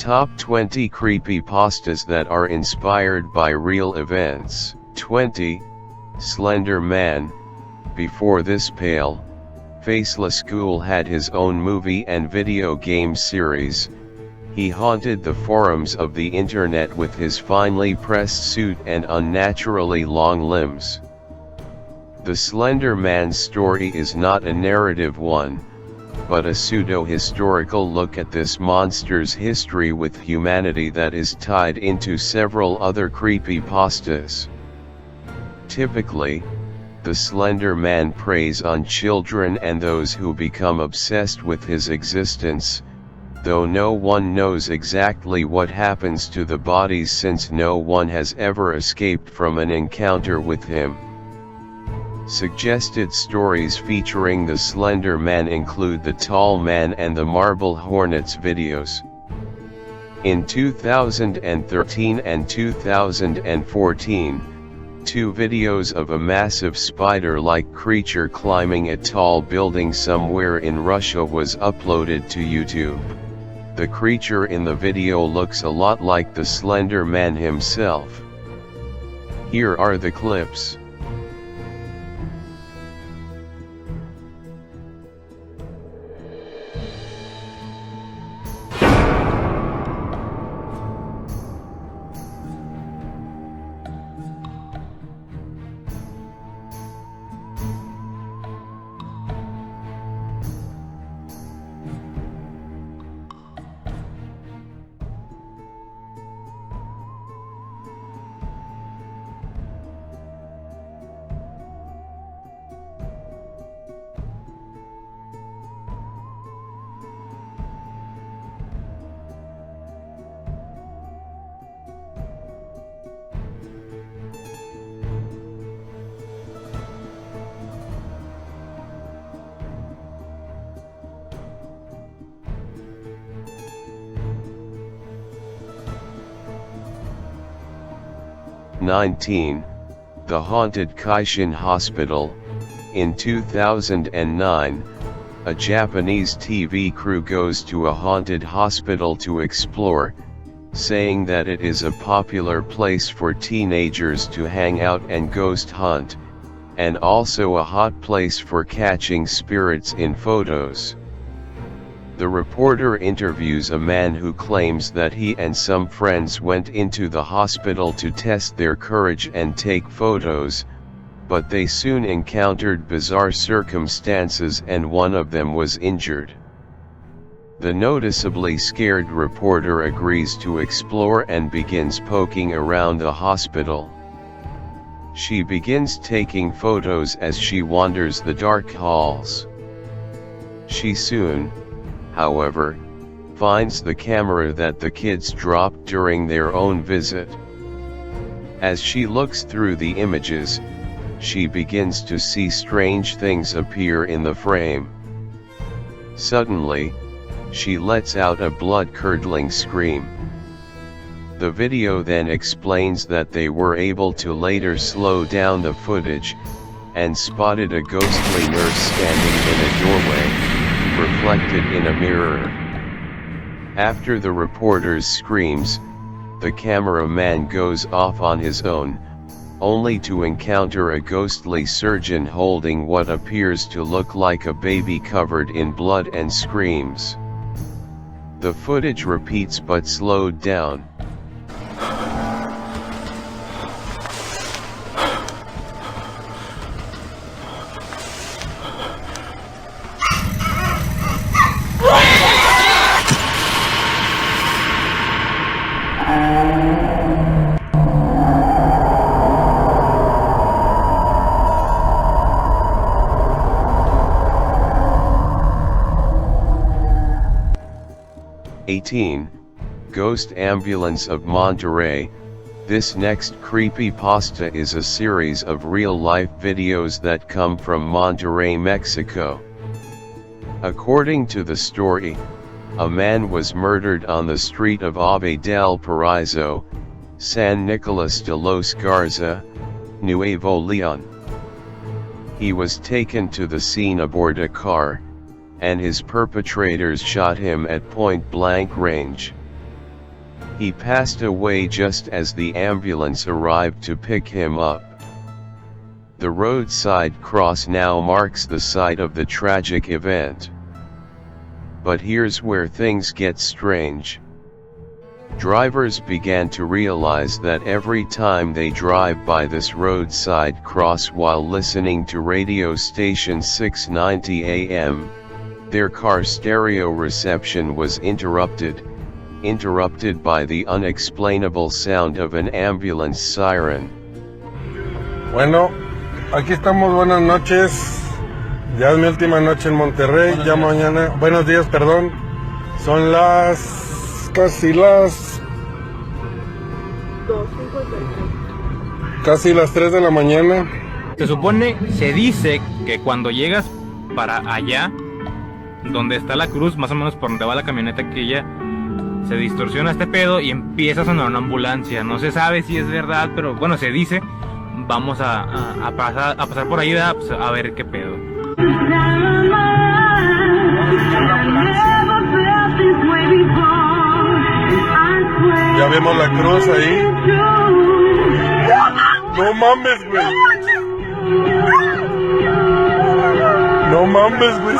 Top 20 creepypastas that are inspired by real events. 20. Slender Man. Before this pale, faceless ghoul had his own movie and video game series, he haunted the forums of the internet with his finely pressed suit and unnaturally long limbs. The Slender Man's story is not a narrative one, but a pseudo-historical look at this monster's history with humanity that is tied into several other creepypastas. Typically, the Slender Man preys on children and those who become obsessed with his existence, though no one knows exactly what happens to the bodies since no one has ever escaped from an encounter with him. Suggested stories featuring the Slender Man include the Tall Man and the Marble Hornets videos. In 2013 and 2014, two videos of a massive spider-like creature climbing a tall building somewhere in Russia was uploaded to YouTube. The creature in the video looks a lot like the Slender Man himself. Here are the clips. (19) The Haunted Kaishin Hospital. In 2009, a Japanese TV crew goes to a haunted hospital to explore, saying that it is a popular place for teenagers to hang out and ghost hunt, and also a hot place for catching spirits in photos. The reporter interviews a man who claims that he and some friends went into the hospital to test their courage and take photos, but they soon encountered bizarre circumstances and one of them was injured. The noticeably scared reporter agrees to explore and begins poking around the hospital. She begins taking photos as she wanders the dark halls. She soon, however, finds the camera that the kids dropped during their own visit. As she looks through the images, she begins to see strange things appear in the frame. Suddenly, she lets out a blood-curdling scream. The video then explains that they were able to later slow down the footage, and spotted a ghostly nurse standing in a doorway, reflected in a mirror. After the reporter's screams, the cameraman goes off on his own, only to encounter a ghostly surgeon holding what appears to look like a baby covered in blood and screams. The footage repeats but slowed down. Ghost Ambulance of Monterey. This next creepypasta is a series of real-life videos that come from Monterey, Mexico. According to the story, a man was murdered on the street of Ave del Paraíso, San Nicolas de los Garza, Nuevo León. He was taken to the scene aboard a car, and his perpetrators shot him at point-blank range. He passed away just as the ambulance arrived to pick him up. The roadside cross now marks the site of the tragic event. But here's where things get strange. Drivers began to realize that every time they drive by this roadside cross while listening to radio station 690 AM, their car stereo reception was interrupted by the unexplainable sound of an ambulance siren. Bueno, aquí estamos, buenas noches. Ya es mi última noche en Monterrey, ya mañana, buenos días, perdón. Son casi las 3 de la mañana. Se dice que cuando llegas para allá, donde está la cruz, más o menos por donde va la camioneta aquella, se distorsiona este pedo y empieza a sonar una ambulancia. No se sabe si es verdad, pero bueno, se dice. Vamos a pasar por ahí pues, a ver qué pedo. Ya vemos la cruz ahí. No mames, güey. No mames, güey.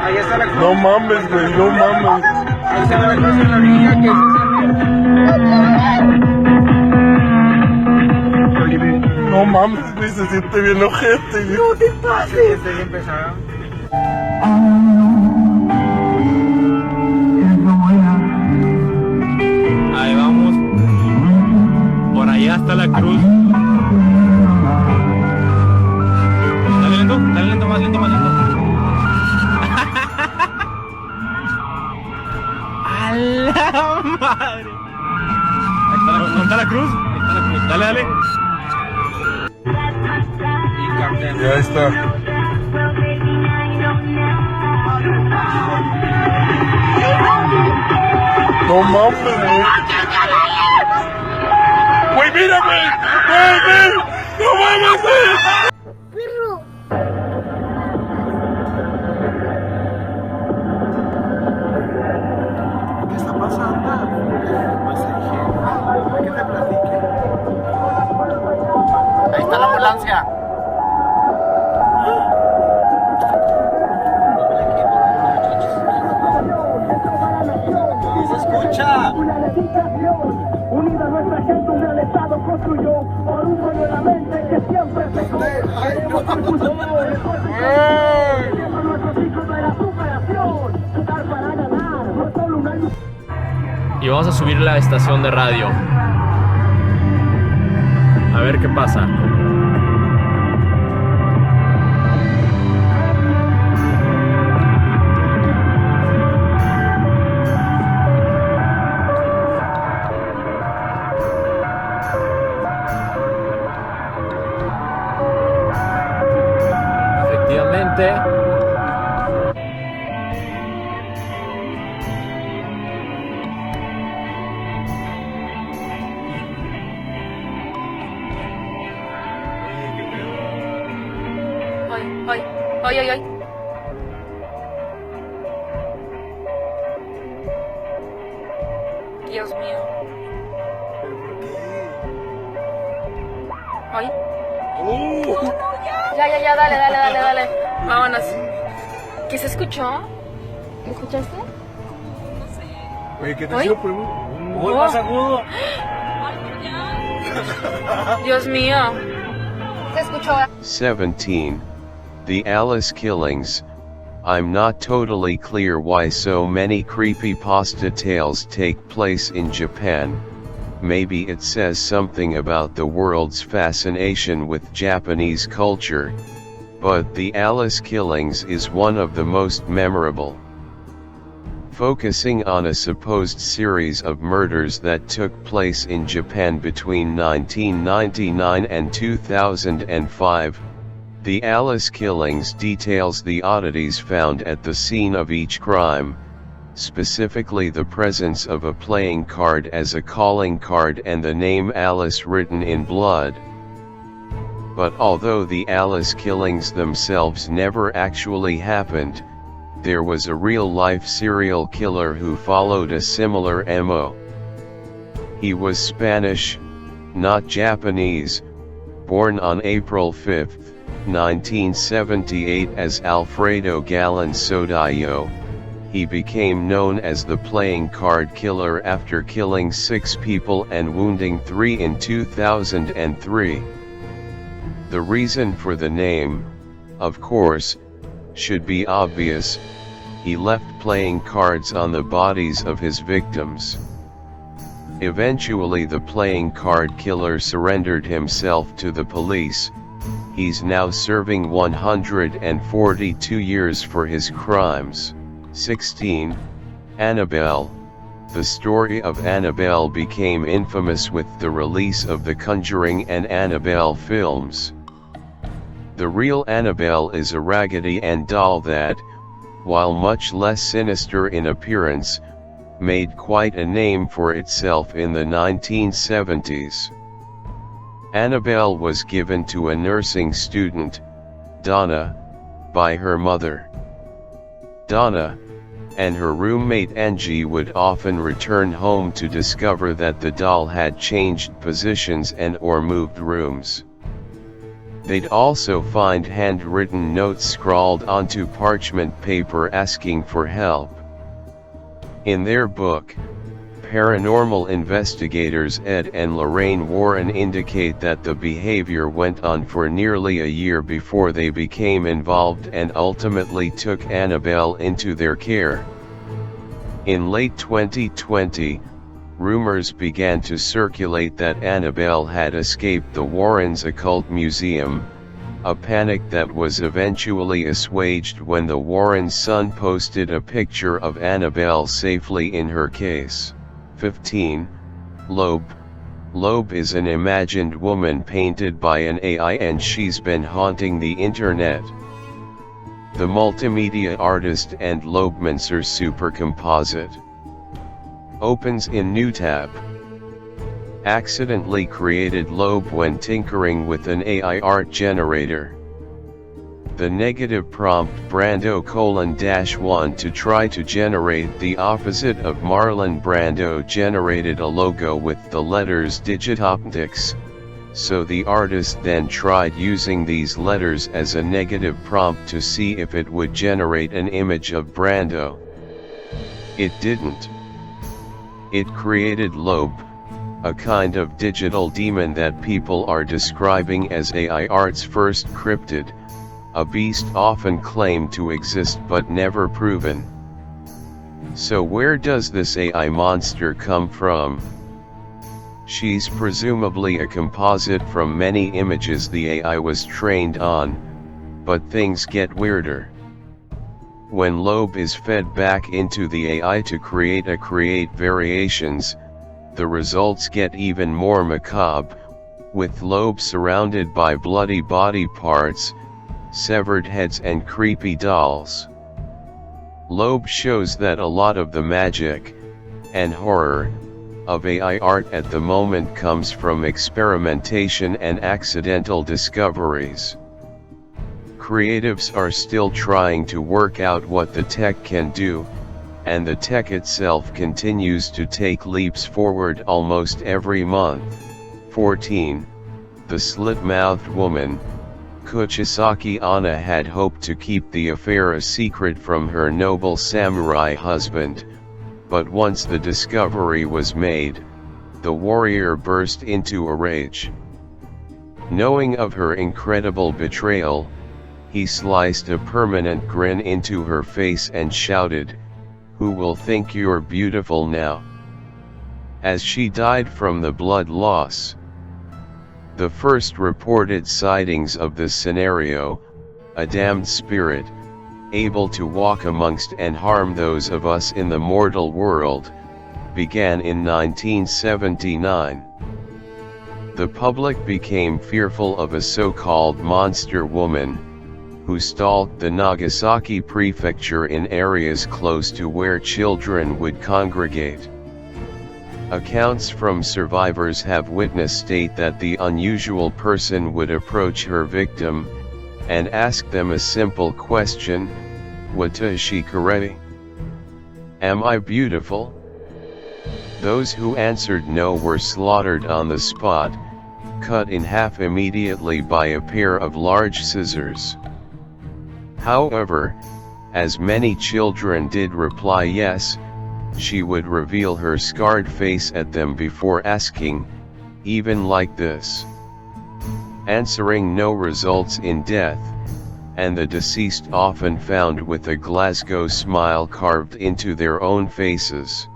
Ahí está la cruz. No mames, güey, no mames. Ahí está la cruz en la orilla que No mames, güey, se siente bien ojete, güey. no te pases. Está bien pesado. Ahí vamos. Por allá está la cruz. Dale lento, más lento. ¡A la madre! ¿Dónde está la cruz? Dale. Ya está. No mames, güey. Güey, mira, güey. No mames, güey. ¿Qué está pasando? Pues dije, ¿qué te platique? Ahí está la ambulancia. ¿Y se escucha? Unida a nuestra gente, un gran estado construyó por un sueño en la mente que siempre se Y vamos a subir la estación de radio. A ver qué pasa. Efectivamente. Ay. Dios mío. Ay. Ya, dale. Vámonos. ¿Qué se escuchó? ¿Qué escuchaste? Oye, ¿qué te ¿Oye? hicieron por un Más agudo. Dios mío. ¿Se escuchó? 17. The Alice Killings. I'm not totally clear why so many creepypasta tales take place in Japan. Maybe it says something about the world's fascination with Japanese culture, but the Alice Killings is one of the most memorable. Focusing on a supposed series of murders that took place in Japan between 1999 and 2005, the Alice Killings details the oddities found at the scene of each crime, specifically the presence of a playing card as a calling card and the name Alice written in blood. But although the Alice Killings themselves never actually happened, there was a real-life serial killer who followed a similar MO. He was Spanish, not Japanese, born on April 5, 1978 as Alfredo Galán Sodillo. He became known as the Playing Card Killer after killing 6 people and wounding 3 in 2003. The reason for the name, of course, should be obvious. He left playing cards on the bodies of his victims. Eventually the playing card killer surrendered himself to the police. He's now serving 142 years for his crimes. 16. Annabelle. The story of Annabelle became infamous with the release of the Conjuring and Annabelle films. The real Annabelle is a Raggedy Ann doll that, while much less sinister in appearance, made quite a name for itself in the 1970s. Annabelle was given to a nursing student, Donna, by her mother. Donna and her roommate Angie would often return home to discover that the doll had changed positions and/or moved rooms. They'd also find handwritten notes scrawled onto parchment paper asking for help. In their book, paranormal investigators Ed and Lorraine Warren indicate that the behavior went on for nearly a year before they became involved and ultimately took Annabelle into their care. In late 2020, rumors began to circulate that Annabelle had escaped the Warrens' occult museum, a panic that was eventually assuaged when the Warrens' son posted a picture of Annabelle safely in her case. 15. Loeb. Loeb is an imagined woman painted by an AI and she's been haunting the internet. The multimedia artist and Loebmancer supercomposite opens in new tab. Accidentally created Loeb when tinkering with an AI art generator. The negative prompt Brando:1 to try to generate the opposite of Marlon Brando generated a logo with the letters Digitoptics, so the artist then tried using these letters as a negative prompt to see if it would generate an image of Brando. It didn't. It created Loeb, a kind of digital demon that people are describing as AI art's first cryptid, a beast often claimed to exist but never proven. So where does this AI monster come from? She's presumably a composite from many images the AI was trained on, but things get weirder. When Loeb is fed back into the AI to create variations, the results get even more macabre, with Loeb surrounded by bloody body parts, severed heads and creepy dolls. Loeb shows that a lot of the magic and horror of AI art at the moment comes from experimentation and accidental discoveries. Creatives are still trying to work out what the tech can do, and the tech itself continues to take leaps forward almost every month. 14. The Slit-Mouthed Woman. Kuchisaki Anna had hoped to keep the affair a secret from her noble samurai husband, but once the discovery was made, the warrior burst into a rage. Knowing of her incredible betrayal, he sliced a permanent grin into her face and shouted, "Who will think you're beautiful now?" as she died from the blood loss. The first reported sightings of this scenario, a damned spirit, able to walk amongst and harm those of us in the mortal world, began in 1979. The public became fearful of a so-called monster woman, who stalked the Nagasaki prefecture in areas close to where children would congregate. Accounts from survivors have witnessed state that the unusual person would approach her victim, and ask them a simple question, Watashi kare? Am I beautiful? Those who answered no were slaughtered on the spot, cut in half immediately by a pair of large scissors. However, as many children did reply yes, she would reveal her scarred face at them before asking, even like this. Answering no results in death, and the deceased often found with a Glasgow smile carved into their own faces.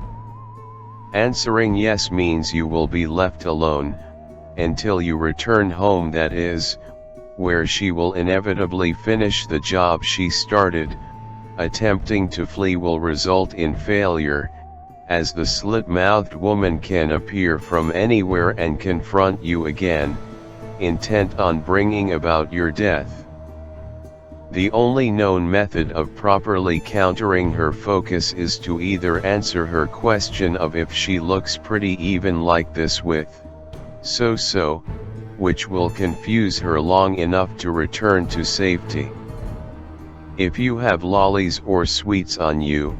Answering yes means you will be left alone, until you return home, that is, where she will inevitably finish the job she started. Attempting to flee will result in failure, as the slit-mouthed woman can appear from anywhere and confront you again, intent on bringing about your death. The only known method of properly countering her focus is to either answer her question of if she looks pretty, even like this, with so, which will confuse her long enough to return to safety. If you have lollies or sweets on you,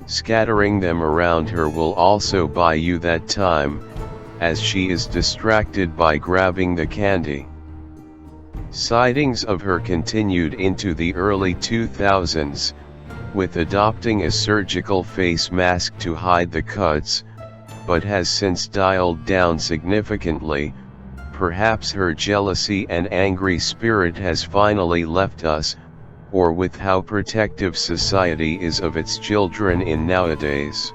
scattering them around her will also buy you that time, as she is distracted by grabbing the candy. Sightings of her continued into the early 2000s, with adopting a surgical face mask to hide the cuts, but has since dialed down significantly. Perhaps her jealousy and angry spirit has finally left us, or with how protective society is of its children in nowadays.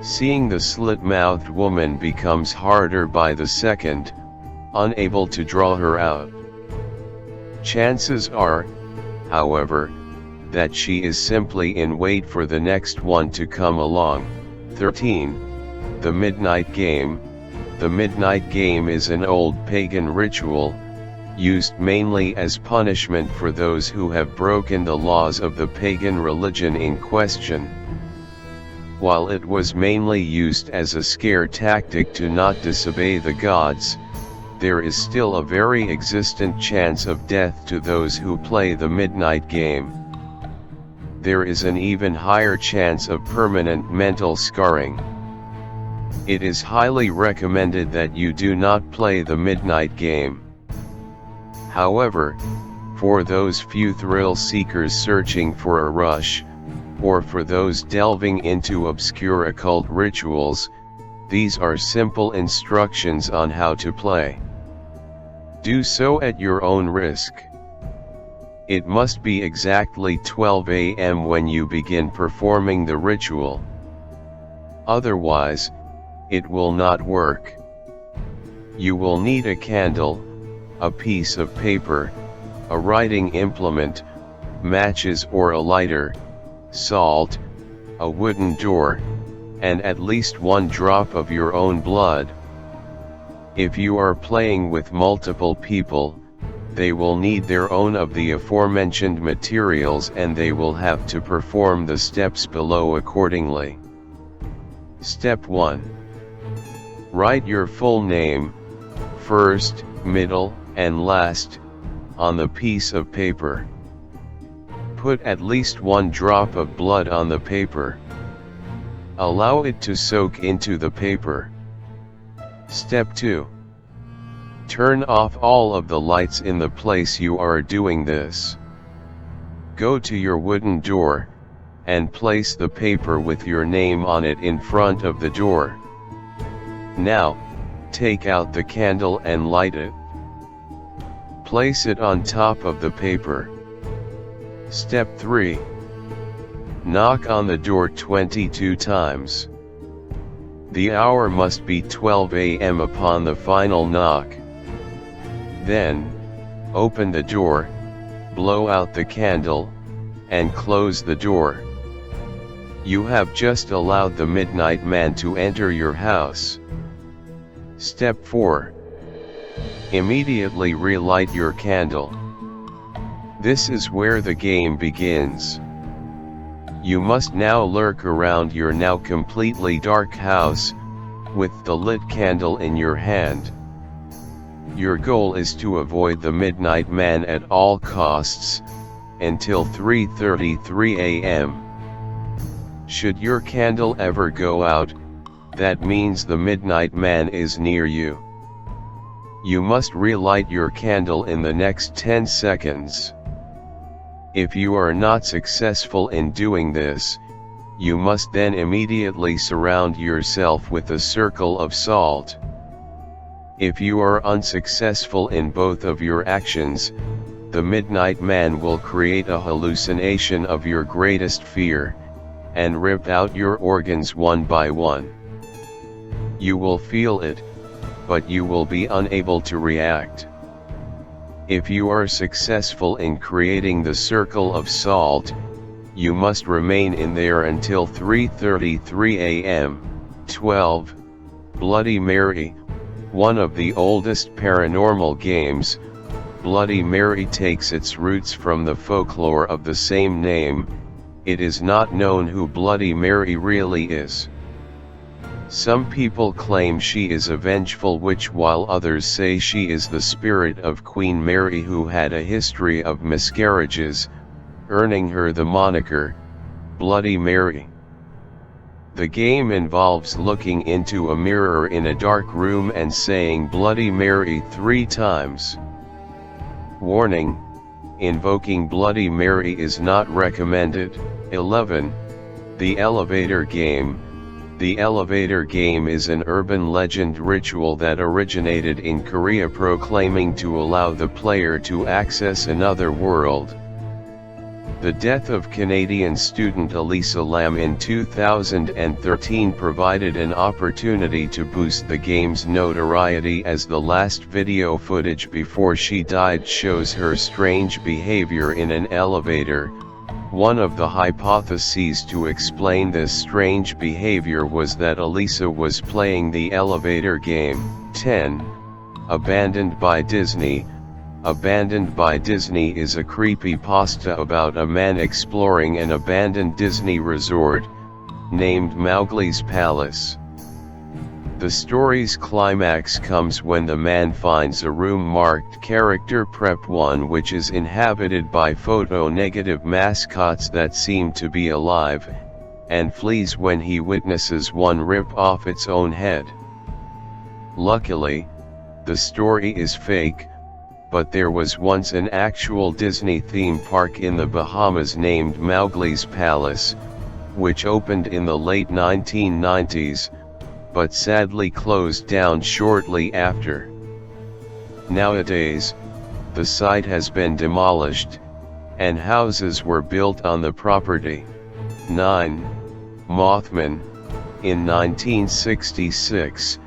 Seeing the slit-mouthed woman becomes harder by the second, unable to draw her out. Chances are, however, that she is simply in wait for the next one to come along. 13. The Midnight Game. The Midnight Game is an old pagan ritual, used mainly as punishment for those who have broken the laws of the pagan religion in question. While it was mainly used as a scare tactic to not disobey the gods, there is still a very existent chance of death to those who play the Midnight Game. There is an even higher chance of permanent mental scarring. It is highly recommended that you do not play the Midnight Game. However, for those few thrill seekers searching for a rush, or for those delving into obscure occult rituals, these are simple instructions on how to play. Do so at your own risk. It must be exactly 12 a.m. when you begin performing the ritual. Otherwise, it will not work. You will need a candle, a piece of paper, a writing implement, matches or a lighter, salt, a wooden door, and at least one drop of your own blood. If you are playing with multiple people, they will need their own of the aforementioned materials, and they will have to perform the steps below accordingly. Step 1. Write your full name, first, middle, and last, on the piece of paper. Put at least one drop of blood on the paper. Allow it to soak into the paper. Step 2. Turn off all of the lights in the place you are doing this. Go to your wooden door, and place the paper with your name on it in front of the door. Now, take out the candle and light it. Place it on top of the paper. Step 3. Knock on the door 22 times. The hour must be 12 a.m. upon the final knock. Then, open the door, blow out the candle, and close the door. You have just allowed the Midnight Man to enter your house. Step 4. Immediately relight your candle. This is where the game begins. You must now lurk around your now completely dark house, with the lit candle in your hand. Your goal is to avoid the Midnight Man at all costs, until 3:33 a.m. Should your candle ever go out, that means the Midnight Man is near you. You must relight your candle in the next 10 seconds. If you are not successful in doing this, you must then immediately surround yourself with a circle of salt. If you are unsuccessful in both of your actions, the Midnight Man will create a hallucination of your greatest fear, and rip out your organs one by one. You will feel it, but you will be unable to react. If you are successful in creating the circle of salt, you must remain in there until 3:33 a.m. 12. Bloody Mary. One of the oldest paranormal games, Bloody Mary takes its roots from the folklore of the same name. It is not known who Bloody Mary really is. Some people claim she is a vengeful witch, while others say she is the spirit of Queen Mary, who had a history of miscarriages, earning her the moniker, Bloody Mary. The game involves looking into a mirror in a dark room and saying Bloody Mary 3 times. Warning: invoking Bloody Mary is not recommended. 11. The Elevator Game. The elevator game is an urban legend ritual that originated in Korea, proclaiming to allow the player to access another world. The death of Canadian student Elisa Lam in 2013 provided an opportunity to boost the game's notoriety, as the last video footage before she died shows her strange behavior in an elevator. One of the hypotheses to explain this strange behavior was that Elisa was playing the elevator game. 10. Abandoned by Disney. Abandoned by Disney is a creepypasta about a man exploring an abandoned Disney resort, named Mowgli's Palace. The story's climax comes when the man finds a room marked Character Prep 1, which is inhabited by photo-negative mascots that seem to be alive, and flees when he witnesses one rip off its own head. Luckily, the story is fake, but there was once an actual Disney theme park in the Bahamas named Mowgli's Palace, which opened in the late 1990s, but sadly closed down shortly after. Nowadays, the site has been demolished, and houses were built on the property. 9. Mothman. In 1966,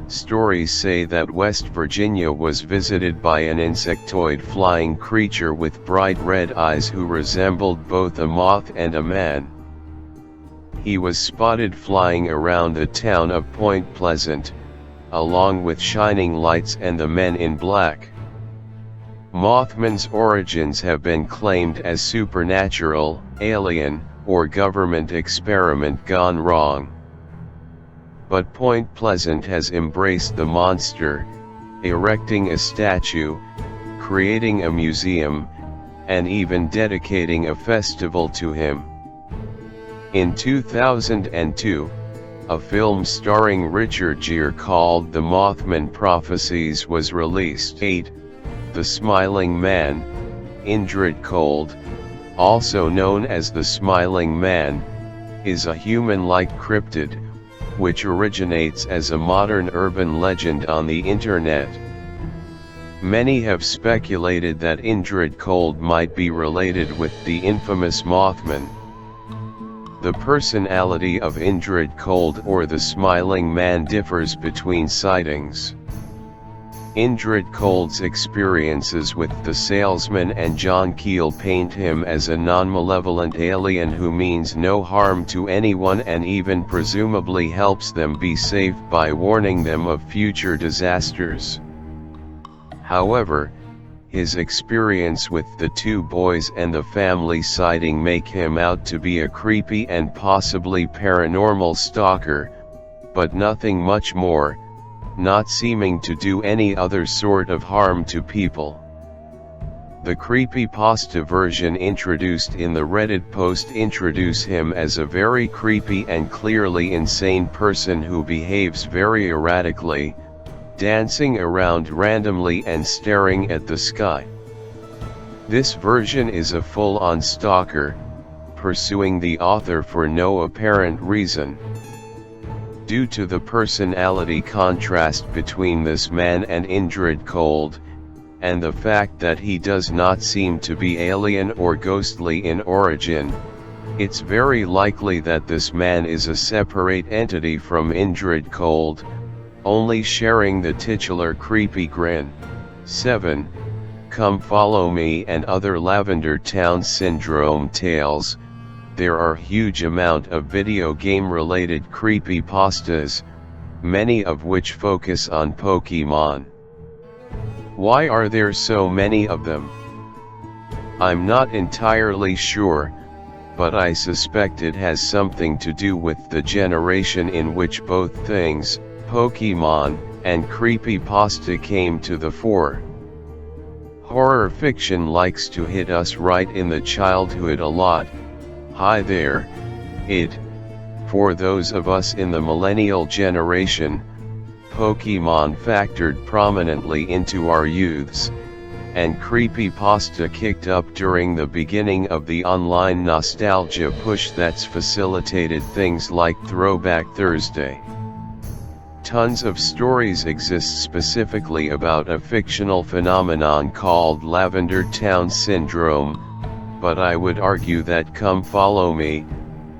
stories say that West Virginia was visited by an insectoid flying creature with bright red eyes who resembled both a moth and a man. He was spotted flying around the town of Point Pleasant, along with shining lights and the men in black. Mothman's origins have been claimed as supernatural, alien, or government experiment gone wrong. But Point Pleasant has embraced the monster, erecting a statue, creating a museum, and even dedicating a festival to him. In 2002, a film starring Richard Gere called The Mothman Prophecies was released. 8. The Smiling Man. Indrid Cold, also known as the Smiling Man, is a human-like cryptid, which originates as a modern urban legend on the internet. Many have speculated that Indrid Cold might be related with the infamous Mothman. The personality of Indrid Cold or the Smiling Man differs between sightings. Indrid Cold's experiences with the salesman and John Keel paint him as a non-malevolent alien who means no harm to anyone and even presumably helps them be safe by warning them of future disasters. However, his experience with the 2 boys and the family sighting make him out to be a creepy and possibly paranormal stalker, but nothing much more, not seeming to do any other sort of harm to people. The creepypasta version introduced in the Reddit post introduce him as a very creepy and clearly insane person who behaves very erratically, dancing around randomly and staring at the sky. This version is a full-on stalker, pursuing the author for no apparent reason. Due to the personality contrast between this man and Indrid Cold, and the fact that he does not seem to be alien or ghostly in origin, it's very likely that this man is a separate entity from Indrid Cold, only sharing the titular creepy grin. 7. Come Follow Me and Other Lavender Town Syndrome Tales. There are huge amount of video game related creepypastas, many of which focus on Pokemon. Why are there so many of them? I'm not entirely sure, but I suspect it has something to do with the generation in which both things, Pokemon, and creepypasta came to the fore. Horror fiction likes to hit us right in the childhood a lot. Hi there, for those of us in the millennial generation, Pokemon factored prominently into our youths, and creepypasta kicked up during the beginning of the online nostalgia push that's facilitated things like Throwback Thursday. Tons of stories exist specifically about a fictional phenomenon called Lavender Town Syndrome, but I would argue that Come Follow Me,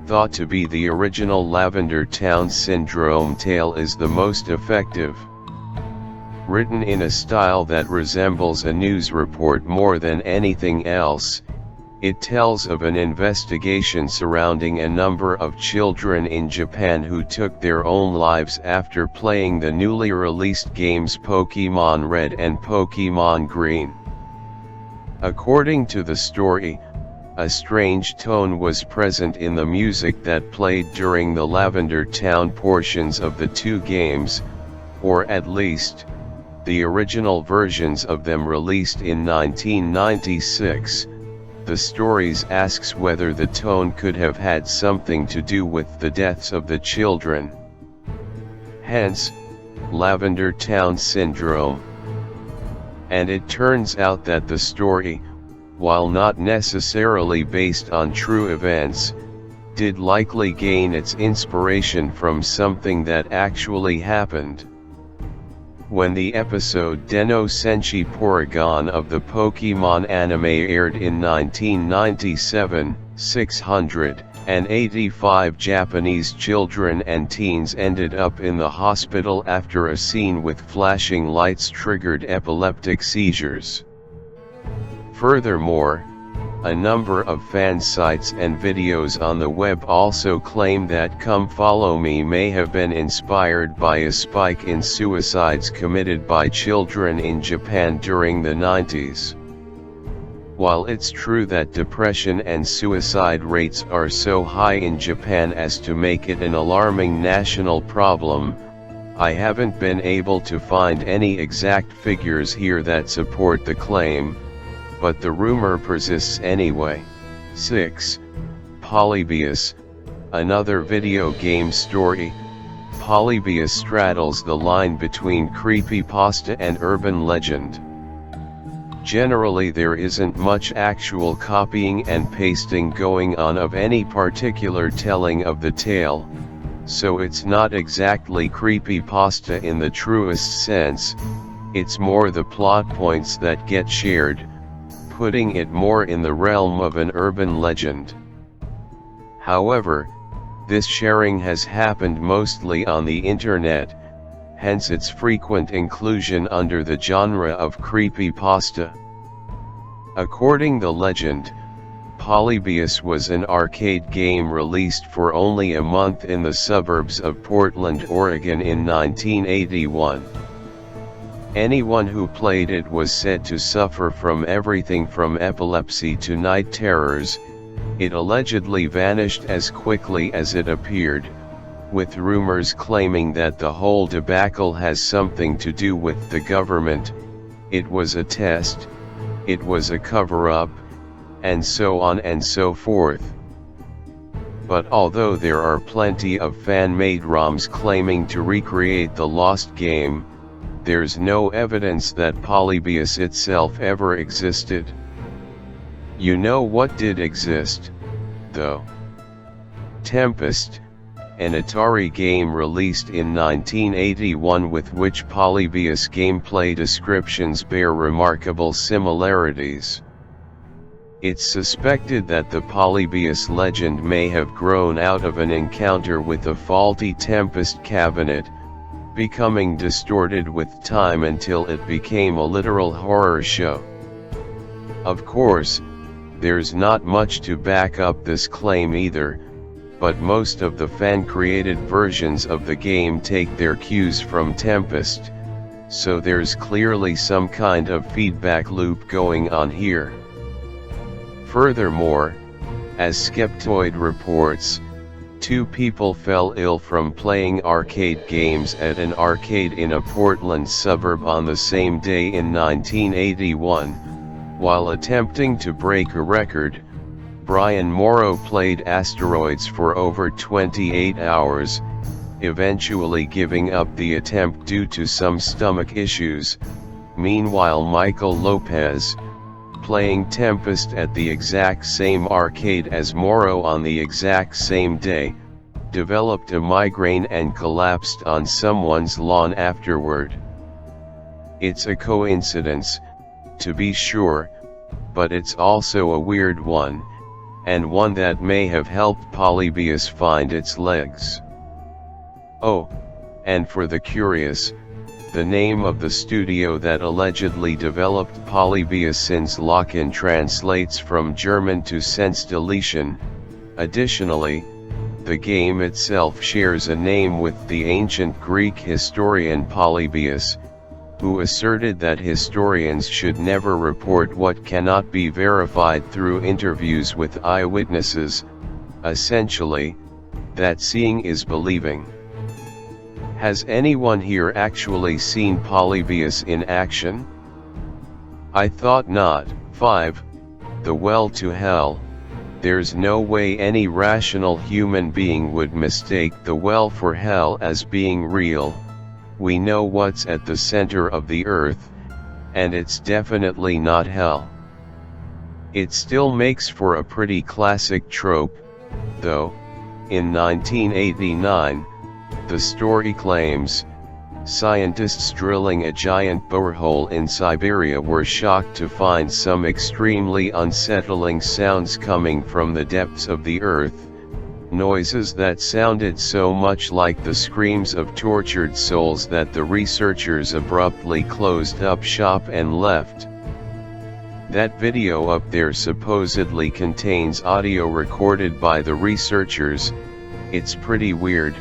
thought to be the original Lavender Town Syndrome tale, is the most effective. Written in a style that resembles a news report more than anything else, it tells of an investigation surrounding a number of children in Japan who took their own lives after playing the newly released games Pokemon Red and Pokemon Green. According to the story, a strange tone was present in the music that played during the Lavender Town portions of the two games, or at least, the original versions of them released in 1996. The stories asks whether the tone could have had something to do with the deaths of the children. Hence, Lavender Town Syndrome. And it turns out that the story, while not necessarily based on true events, did likely gain its inspiration from something that actually happened. When the episode Denno Senshi Porygon of the Pokemon anime aired in 1997, 685 Japanese children and teens ended up in the hospital after a scene with flashing lights triggered epileptic seizures. Furthermore, a number of fan sites and videos on the web also claim that Come Follow Me may have been inspired by a spike in suicides committed by children in Japan during the 90s. While it's true that depression and suicide rates are so high in Japan as to make it an alarming national problem, I haven't been able to find any exact figures here that support the claim, but the rumor persists anyway. 6. Polybius, another video game story. Polybius straddles the line between creepypasta and urban legend. Generally there isn't much actual copying and pasting going on of any particular telling of the tale, so it's not exactly creepypasta in the truest sense, it's more the plot points that get shared, putting it more in the realm of an urban legend. However, this sharing has happened mostly on the internet, hence its frequent inclusion under the genre of creepypasta. According to the legend, Polybius was an arcade game released for only a month in the suburbs of Portland, Oregon in 1981. Anyone who played it was said to suffer from everything from epilepsy to night terrors. It allegedly vanished as quickly as it appeared, with rumors claiming that the whole debacle has something to do with the government. It was a test, it was a cover-up, and so on and so forth. But although there are plenty of fan-made ROMs claiming to recreate the lost game, there's no evidence that Polybius itself ever existed. You know what did exist, though? Tempest, an Atari game released in 1981 with which Polybius gameplay descriptions bear remarkable similarities. It's suspected that the Polybius legend may have grown out of an encounter with a faulty Tempest cabinet, becoming distorted with time until it became a literal horror show. Of course, there's not much to back up this claim either, but most of the fan-created versions of the game take their cues from Tempest, so there's clearly some kind of feedback loop going on here. Furthermore, as Skeptoid reports, 2 people fell ill from playing arcade games at an arcade in a Portland suburb on the same day in 1981. While attempting to break a record, Brian Morrow played Asteroids for over 28 hours, eventually giving up the attempt due to some stomach issues. Meanwhile, Michael Lopez, playing Tempest at the exact same arcade as Morrow on the exact same day, developed a migraine and collapsed on someone's lawn afterward. It's a coincidence, to be sure, but it's also a weird one, and one that may have helped Polybius find its legs. Oh, and for the curious, the name of the studio that allegedly developed Polybius since lock-in translates from German to sense deletion. Additionally, the game itself shares a name with the ancient Greek historian Polybius, who asserted that historians should never report what cannot be verified through interviews with eyewitnesses, essentially, that seeing is believing. Has anyone here actually seen Polybius in action? I thought not. 5. The Well to Hell. There's no way any rational human being would mistake the well for hell as being real. We know what's at the center of the earth, and it's definitely not hell. It still makes for a pretty classic trope, though. In 1989, the story claims, scientists drilling a giant borehole in Siberia were shocked to find some extremely unsettling sounds coming from the depths of the earth, noises that sounded so much like the screams of tortured souls that the researchers abruptly closed up shop and left. That video up there supposedly contains audio recorded by the researchers. It's pretty weird.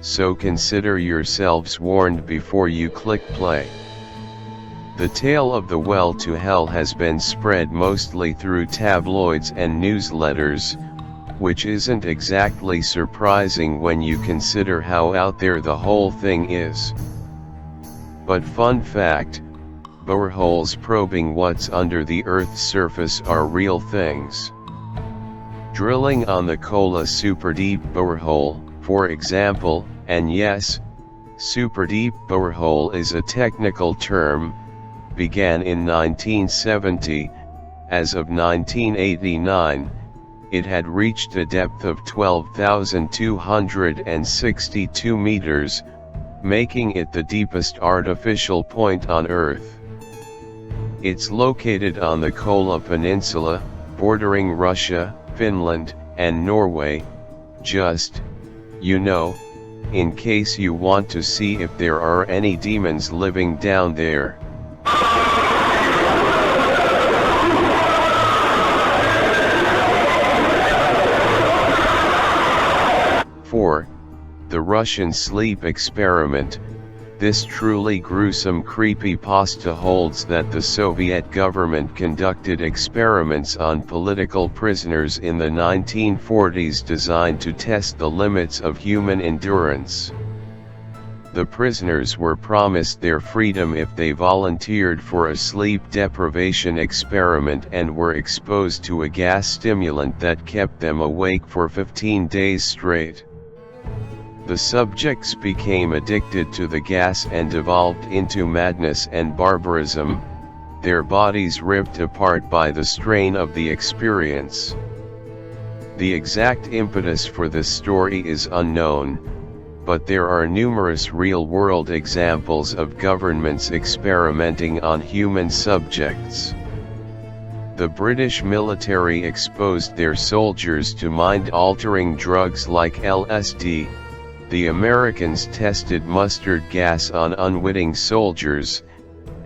So consider yourselves warned before you click play. The tale of the Well to Hell has been spread mostly through tabloids and newsletters, which isn't exactly surprising when you consider how out there the whole thing is. But fun fact, boreholes probing what's under the Earth's surface are real things. Drilling on the Kola super deep borehole, for example, and yes, super deep borehole is a technical term, began in 1970. As of 1989, it had reached a depth of 12,262 meters, making it the deepest artificial point on Earth. It's located on the Kola Peninsula, bordering Russia, Finland, and Norway, just, you know, in case you want to see if there are any demons living down there. (4) The Russian sleep experiment. This truly gruesome creepypasta holds that the Soviet government conducted experiments on political prisoners in the 1940s designed to test the limits of human endurance. The prisoners were promised their freedom if they volunteered for a sleep deprivation experiment and were exposed to a gas stimulant that kept them awake for 15 days straight. The subjects became addicted to the gas and devolved into madness and barbarism, their bodies ripped apart by the strain of the experience. The exact impetus for this story is unknown, but there are numerous real-world examples of governments experimenting on human subjects. The British military exposed their soldiers to mind-altering drugs like LSD. The Americans tested mustard gas on unwitting soldiers,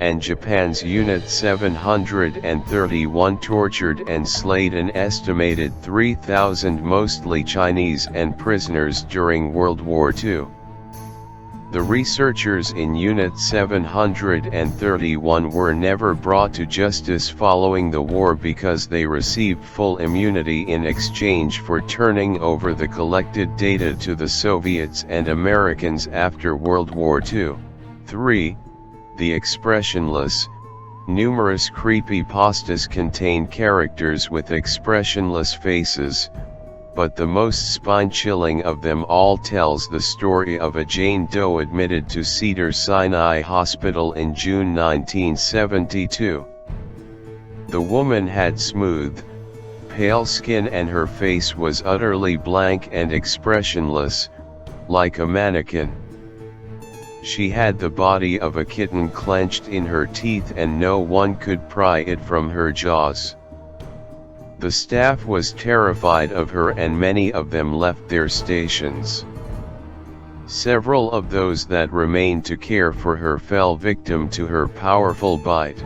and Japan's Unit 731 tortured and slayed an estimated 3,000 mostly Chinese and prisoners during World War II. The researchers in Unit 731 were never brought to justice following the war because they received full immunity in exchange for turning over the collected data to the Soviets and Americans after World War II. 3. The expressionless. Numerous creepypastas contain characters with expressionless faces, but the most spine-chilling of them all tells the story of a Jane Doe admitted to Cedars-Sinai Hospital in June 1972. The woman had smooth, pale skin and her face was utterly blank and expressionless, like a mannequin. She had the body of a kitten clenched in her teeth and no one could pry it from her jaws. The staff was terrified of her and many of them left their stations. Several of those that remained to care for her fell victim to her powerful bite.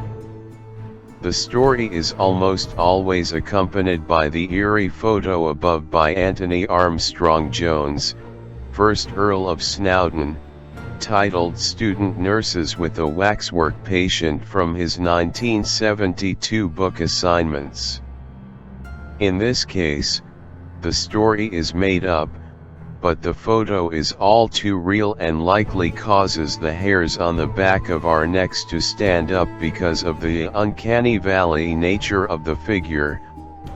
The story is almost always accompanied by the eerie photo above by Anthony Armstrong Jones, 1st Earl of Snowdon, titled Student Nurses with a Waxwork Patient from his 1972 book Assignments. In this case, the story is made up, but the photo is all too real and likely causes the hairs on the back of our necks to stand up because of the uncanny valley nature of the figure,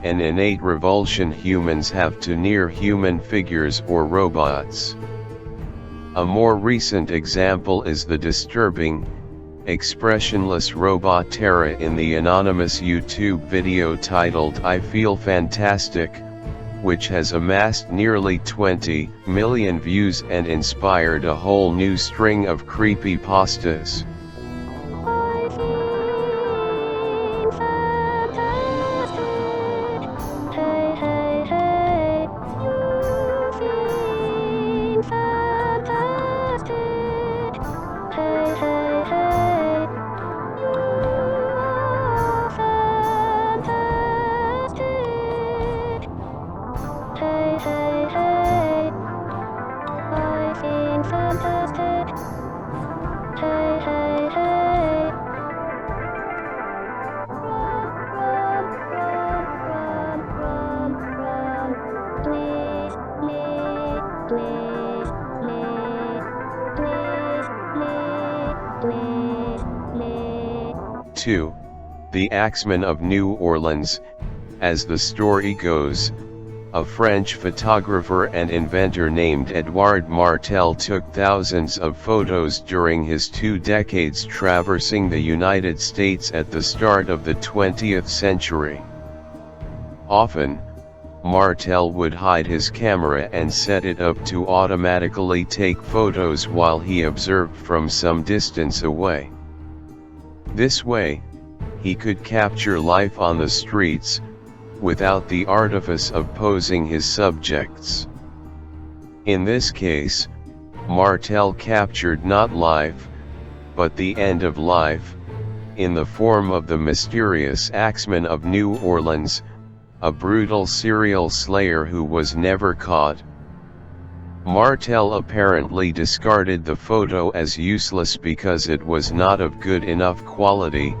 an innate revulsion humans have to near-human figures or robots. A more recent example is the disturbing, expressionless robot Terra in the anonymous YouTube video titled I Feel Fantastic, which has amassed nearly 20 million views and inspired a whole new string of creepypastas. The Axeman of New Orleans. As the story goes, a French photographer and inventor named Edouard Martel took thousands of photos during his 2 decades traversing the United States at the start of the 20th century. Often, Martel would hide his camera and set it up to automatically take photos while he observed from some distance away. This way, he could capture life on the streets, without the artifice of posing his subjects. In this case, Martel captured not life, but the end of life, in the form of the mysterious Axeman of New Orleans, a brutal serial slayer who was never caught. Martel apparently discarded the photo as useless because it was not of good enough quality,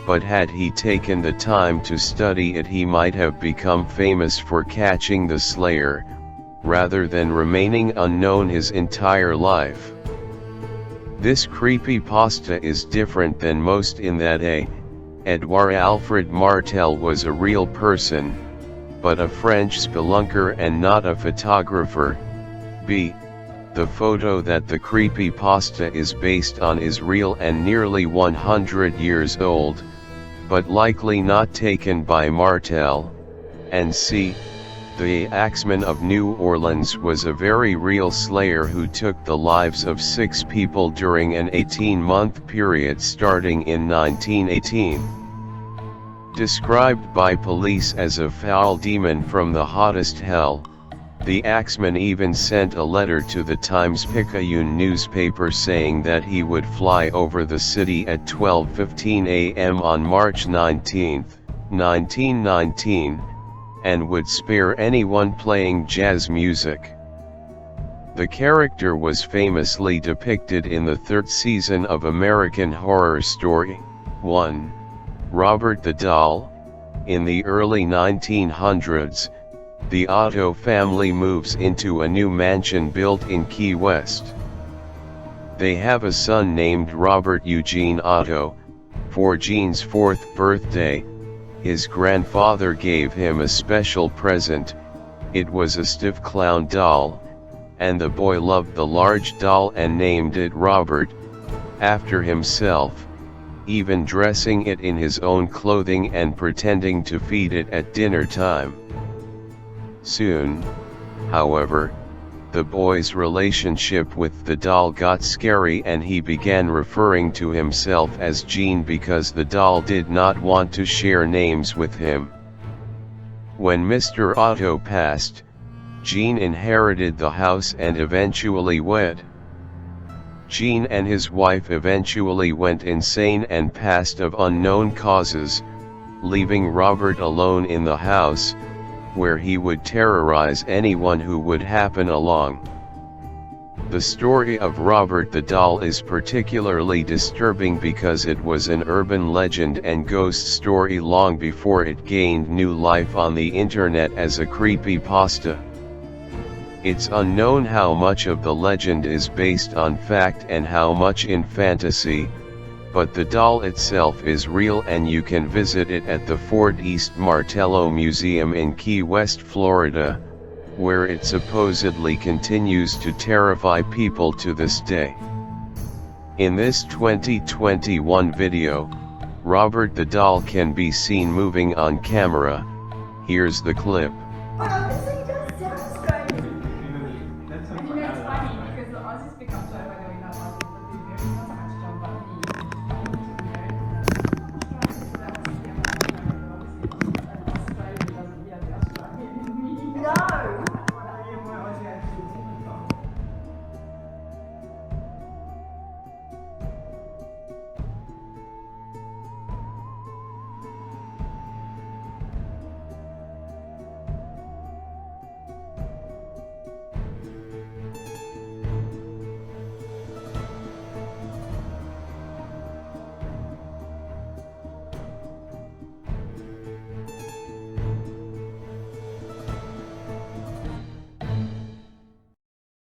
but had he taken the time to study it he might have become famous for catching the slayer, rather than remaining unknown his entire life. This creepypasta is different than most in that A. Edouard Alfred Martel was a real person, but a French spelunker and not a photographer. B. The photo that the creepypasta is based on is real and nearly 100 years old, but likely not taken by Martel. And C. The Axeman of New Orleans was a very real slayer who took the lives of 6 people during an 18-month period starting in 1918. Described by police as a foul demon from the hottest hell, the Axeman even sent a letter to the Times-Picayune newspaper saying that he would fly over the city at 12:15 a.m. on March 19, 1919, and would spare anyone playing jazz music. The character was famously depicted in the 3rd season of American Horror Story 1, Robert the Doll. In the early 1900s, the Otto family moves into a new mansion built in Key West. They have a son named Robert Eugene Otto. For Gene's 4th birthday, his grandfather gave him a special present. It was a stiff clown doll, and the boy loved the large doll and named it Robert, after himself, even dressing it in his own clothing and pretending to feed it at dinner time. Soon, however, the boy's relationship with the doll got scary and he began referring to himself as Gene because the doll did not want to share names with him. When Mr. Otto passed, Gene inherited the house and eventually wed. Gene and his wife eventually went insane and passed of unknown causes, leaving Robert alone in the house, where he would terrorize anyone who would happen along. The story of Robert the Doll is particularly disturbing because it was an urban legend and ghost story long before it gained new life on the internet as a creepypasta. It's unknown how much of the legend is based on fact and how much in fantasy, but the doll itself is real and you can visit it at the Fort East Martello Museum in Key West, Florida, where it supposedly continues to terrify people to this day. In this 2021 video, Robert the Doll can be seen moving on camera. Here's the clip. Well, this thing does sound strange. And you know, it's funny because the Aussies pick up so by doing that.